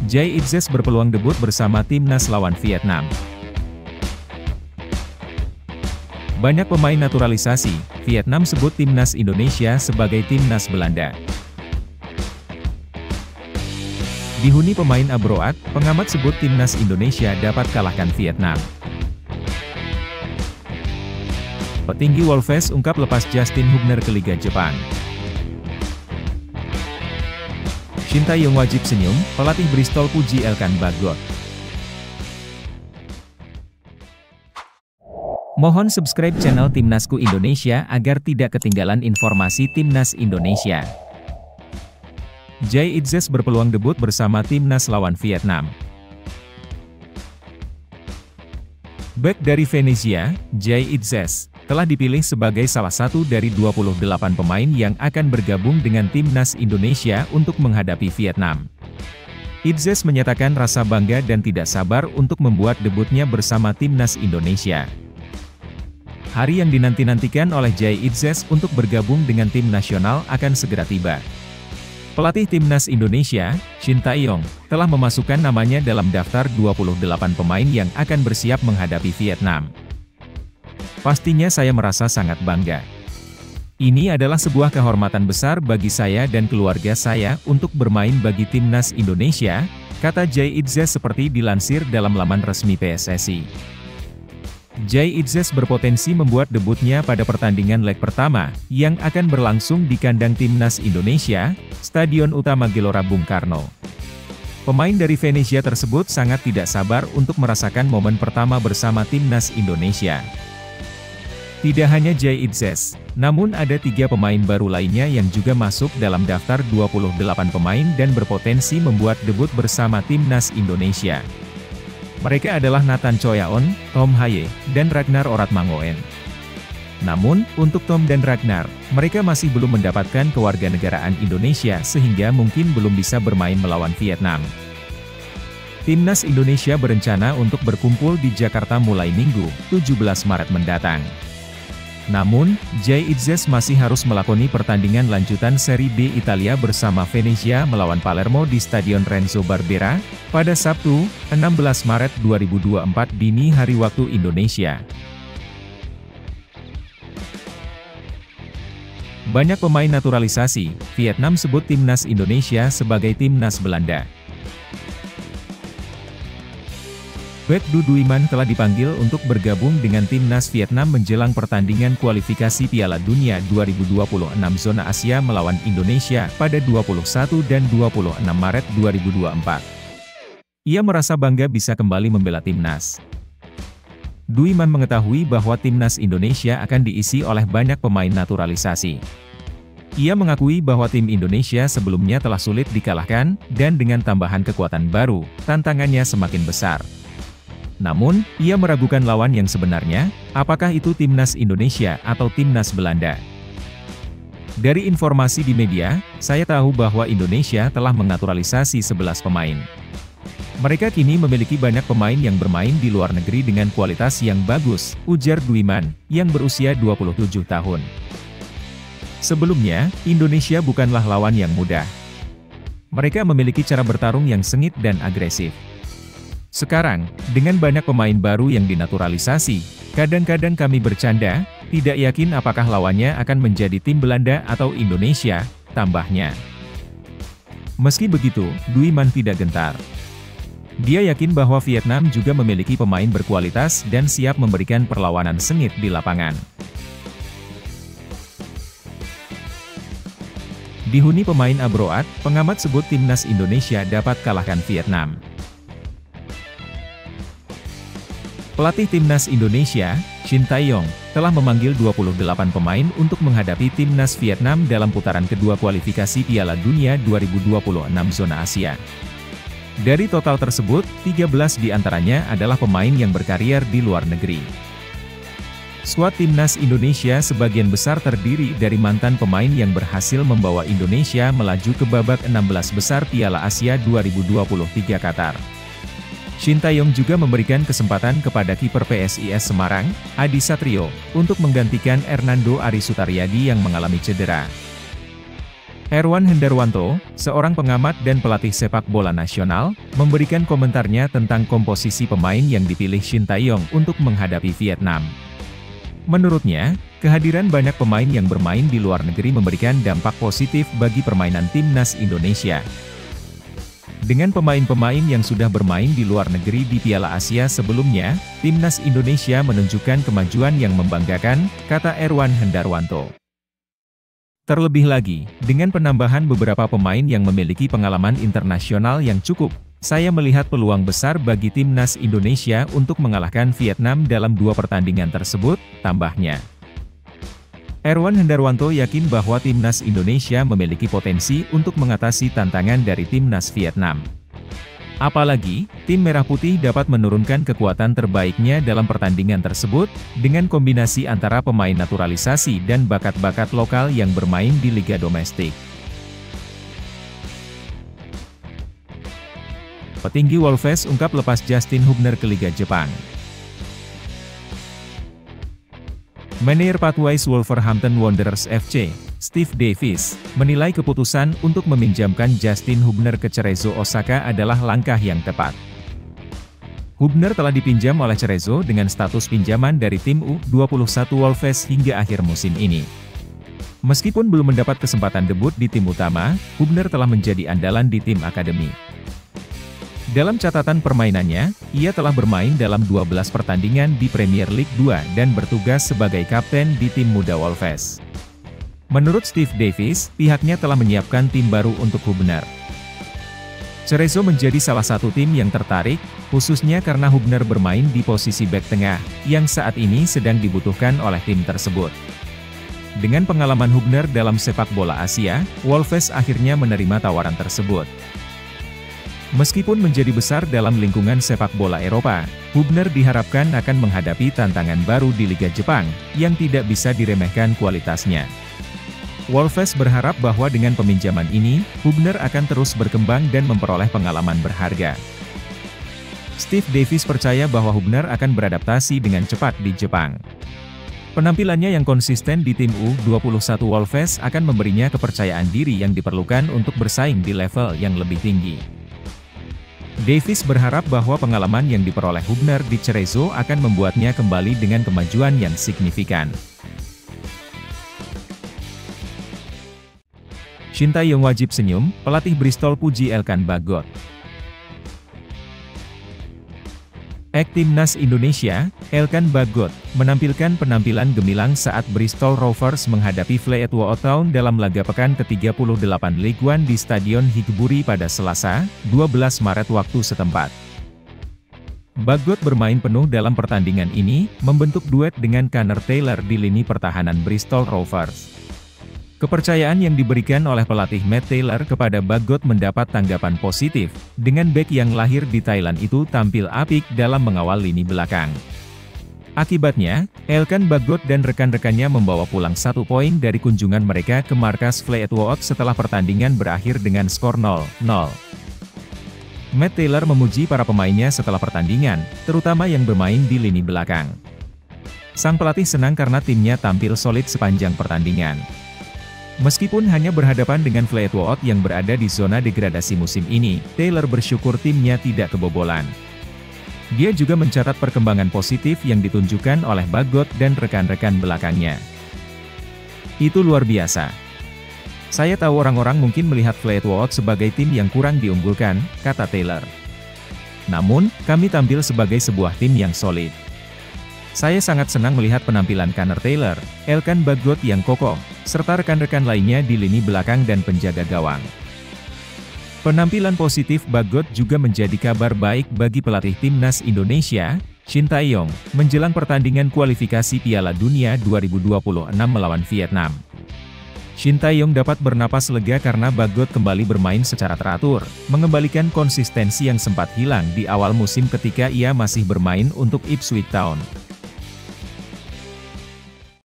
Jay Itzes berpeluang debut bersama timnas lawan Vietnam. Banyak pemain naturalisasi, Vietnam sebut timnas Indonesia sebagai timnas Belanda. Dihuni pemain abroad, pengamat sebut timnas Indonesia dapat kalahkan Vietnam. Petinggi Wolves ungkap lepas Justin Hubner ke Liga Jepang. Shin Tae-yong wajib senyum, pelatih Bristol puji Elkan Bagot. Mohon subscribe channel Timnasku Indonesia agar tidak ketinggalan informasi Timnas Indonesia. Jay Itzes berpeluang debut bersama timnas lawan Vietnam. Bek dari Venezia, Jay Itzes, telah dipilih sebagai salah satu dari 28 pemain yang akan bergabung dengan timnas Indonesia untuk menghadapi Vietnam. Itzes menyatakan rasa bangga dan tidak sabar untuk membuat debutnya bersama timnas Indonesia. Hari yang dinanti-nantikan oleh Jay Itzes untuk bergabung dengan tim nasional akan segera tiba. Pelatih timnas Indonesia, Shin Tae-yong, telah memasukkan namanya dalam daftar 28 pemain yang akan bersiap menghadapi Vietnam. Pastinya saya merasa sangat bangga. Ini adalah sebuah kehormatan besar bagi saya dan keluarga saya untuk bermain bagi timnas Indonesia, kata Jay Itzes seperti dilansir dalam laman resmi PSSI. Jay Itzes berpotensi membuat debutnya pada pertandingan leg pertama, yang akan berlangsung di kandang timnas Indonesia, Stadion Utama Gelora Bung Karno. Pemain dari Venezia tersebut sangat tidak sabar untuk merasakan momen pertama bersama timnas Indonesia. Tidak hanya Jay Itzes, namun ada 3 pemain baru lainnya yang juga masuk dalam daftar 28 pemain dan berpotensi membuat debut bersama timnas Indonesia. Mereka adalah Nathan Choyaon, Tom Haye, dan Ragnar Oratmangoen. Namun, untuk Tom dan Ragnar, mereka masih belum mendapatkan kewarganegaraan Indonesia sehingga mungkin belum bisa bermain melawan Vietnam. Timnas Indonesia berencana untuk berkumpul di Jakarta mulai Minggu, 17 Maret mendatang. Namun, Jay Itzes masih harus melakoni pertandingan lanjutan Serie B Italia bersama Venezia melawan Palermo di Stadion Renzo Barbera, pada Sabtu, 16 Maret 2024 dini hari waktu Indonesia. Banyak pemain naturalisasi, Vietnam sebut timnas Indonesia sebagai timnas Belanda. Baek Du Duiman telah dipanggil untuk bergabung dengan timnas Vietnam menjelang pertandingan kualifikasi Piala Dunia 2026 zona Asia melawan Indonesia pada 21 dan 26 Maret 2024. Ia merasa bangga bisa kembali membela timnas. Duiman mengetahui bahwa timnas Indonesia akan diisi oleh banyak pemain naturalisasi. Ia mengakui bahwa tim Indonesia sebelumnya telah sulit dikalahkan, dan dengan tambahan kekuatan baru, tantangannya semakin besar. Namun, ia meragukan lawan yang sebenarnya, apakah itu timnas Indonesia atau timnas Belanda. Dari informasi di media, saya tahu bahwa Indonesia telah menaturalisasi 11 pemain. Mereka kini memiliki banyak pemain yang bermain di luar negeri dengan kualitas yang bagus, ujar Duiman, yang berusia 27 tahun. Sebelumnya, Indonesia bukanlah lawan yang mudah. Mereka memiliki cara bertarung yang sengit dan agresif. Sekarang, dengan banyak pemain baru yang dinaturalisasi, kadang-kadang kami bercanda, tidak yakin apakah lawannya akan menjadi tim Belanda atau Indonesia, tambahnya. Meski begitu, Duiman tidak gentar. Dia yakin bahwa Vietnam juga memiliki pemain berkualitas dan siap memberikan perlawanan sengit di lapangan. Dihuni pemain abroad, pengamat sebut timnas Indonesia dapat kalahkan Vietnam. Pelatih timnas Indonesia, Shin Tae-yong, telah memanggil 28 pemain untuk menghadapi timnas Vietnam dalam putaran kedua kualifikasi Piala Dunia 2026 zona Asia. Dari total tersebut, 13 diantaranya adalah pemain yang berkarier di luar negeri. Skuad timnas Indonesia sebagian besar terdiri dari mantan pemain yang berhasil membawa Indonesia melaju ke babak 16 besar Piala Asia 2023 Qatar. Shin Tae-yong juga memberikan kesempatan kepada kiper PSIS Semarang, Adi Satrio, untuk menggantikan Hernando Ari Sutaryadi yang mengalami cedera. Erwan Hendarwanto, seorang pengamat dan pelatih sepak bola nasional, memberikan komentarnya tentang komposisi pemain yang dipilih Shin Tae-yong untuk menghadapi Vietnam. Menurutnya, kehadiran banyak pemain yang bermain di luar negeri memberikan dampak positif bagi permainan timnas Indonesia. Dengan pemain-pemain yang sudah bermain di luar negeri di Piala Asia sebelumnya, timnas Indonesia menunjukkan kemajuan yang membanggakan, kata Erwan Hendarwanto. Terlebih lagi, dengan penambahan beberapa pemain yang memiliki pengalaman internasional yang cukup, saya melihat peluang besar bagi timnas Indonesia untuk mengalahkan Vietnam dalam 2 pertandingan tersebut, tambahnya. Erwan Hendarwanto yakin bahwa timnas Indonesia memiliki potensi untuk mengatasi tantangan dari timnas Vietnam. Apalagi, tim Merah Putih dapat menurunkan kekuatan terbaiknya dalam pertandingan tersebut, dengan kombinasi antara pemain naturalisasi dan bakat-bakat lokal yang bermain di liga domestik. Petinggi Wolves ungkap lepas Justin Hubner ke Liga Jepang. Manajer Pathways Wolverhampton Wanderers FC, Steve Davis, menilai keputusan untuk meminjamkan Justin Hubner ke Cerezo Osaka adalah langkah yang tepat. Hubner telah dipinjam oleh Cerezo dengan status pinjaman dari tim U21 Wolves hingga akhir musim ini. Meskipun belum mendapat kesempatan debut di tim utama, Hubner telah menjadi andalan di tim akademi. Dalam catatan permainannya, ia telah bermain dalam 12 pertandingan di Premier League 2 dan bertugas sebagai kapten di tim muda Wolves. Menurut Steve Davis, pihaknya telah menyiapkan tim baru untuk Hubner. Cerezo menjadi salah satu tim yang tertarik, khususnya karena Hubner bermain di posisi bek tengah, yang saat ini sedang dibutuhkan oleh tim tersebut. Dengan pengalaman Hubner dalam sepak bola Asia, Wolves akhirnya menerima tawaran tersebut. Meskipun menjadi besar dalam lingkungan sepak bola Eropa, Hubner diharapkan akan menghadapi tantangan baru di Liga Jepang, yang tidak bisa diremehkan kualitasnya. Wolves berharap bahwa dengan peminjaman ini, Hubner akan terus berkembang dan memperoleh pengalaman berharga. Steve Davis percaya bahwa Hubner akan beradaptasi dengan cepat di Jepang. Penampilannya yang konsisten di tim U21 Wolves akan memberinya kepercayaan diri yang diperlukan untuk bersaing di level yang lebih tinggi. Davis berharap bahwa pengalaman yang diperoleh Hubner di Cerezo akan membuatnya kembali dengan kemajuan yang signifikan. Shin Tae-yong wajib senyum, pelatih Bristol puji Elkan Bagot. Timnas Indonesia, Elkan Bagot, menampilkan penampilan gemilang saat Bristol Rovers menghadapi Fleetwood Town dalam laga pekan ke-38 League One di Stadion Highbury pada Selasa, 12 Maret waktu setempat. Bagot bermain penuh dalam pertandingan ini, membentuk duet dengan Connor Taylor di lini pertahanan Bristol Rovers. Kepercayaan yang diberikan oleh pelatih Matt Taylor kepada Bagot mendapat tanggapan positif, dengan bek yang lahir di Thailand itu tampil apik dalam mengawal lini belakang. Akibatnya, Elkan Bagot dan rekan-rekannya membawa pulang 1 poin dari kunjungan mereka ke markas Fleetwood setelah pertandingan berakhir dengan skor 0-0. Matt Taylor memuji para pemainnya setelah pertandingan, terutama yang bermain di lini belakang. Sang pelatih senang karena timnya tampil solid sepanjang pertandingan. Meskipun hanya berhadapan dengan Fleetwood yang berada di zona degradasi musim ini, Taylor bersyukur timnya tidak kebobolan. Dia juga mencatat perkembangan positif yang ditunjukkan oleh Bagot dan rekan-rekan belakangnya. Itu luar biasa. Saya tahu orang-orang mungkin melihat Fleetwood sebagai tim yang kurang diunggulkan, kata Taylor. Namun, kami tampil sebagai sebuah tim yang solid. Saya sangat senang melihat penampilan Connor Taylor, Elkan Bagot yang kokoh, serta rekan-rekan lainnya di lini belakang dan penjaga gawang. Penampilan positif Bagot juga menjadi kabar baik bagi pelatih timnas Indonesia, Shin Tae-yong, menjelang pertandingan kualifikasi Piala Dunia 2026 melawan Vietnam. Shin Tae-yong dapat bernapas lega karena Bagot kembali bermain secara teratur, mengembalikan konsistensi yang sempat hilang di awal musim ketika ia masih bermain untuk Ipswich Town.